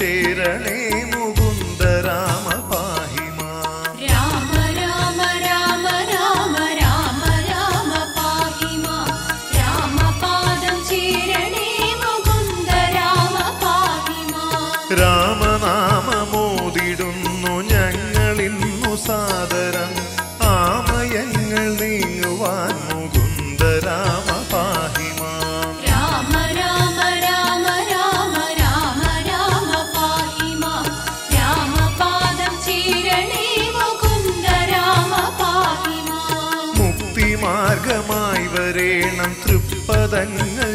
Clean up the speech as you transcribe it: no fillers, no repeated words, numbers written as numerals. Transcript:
ചേരണേ മുകുന്ദ രാമ പാഹി മാം. രാമ രാമ രാമ രാമ രാമ രാമ പാഹി മാം. രാമപാദം ചേരണേ മുകുന്ദ രാമ പാഹി മാം. രാമനാമമോദിടുന്നു ഞങ്ങളിന്നു സാദരം ആമയങ്ങൾ നീങ്ങുവാൻ മുകുന്ദ രാമ പാഹി മാം. രാമ രാമ രാമ രാമ രാമ രാമ പാഹി മാം. രാമപാദം ചേരണേ മുകുന്ദ രാമ പാഹി മാം. മുക്തിമാർഗമായി വരേണം തൃപ്പദങ്ങൾ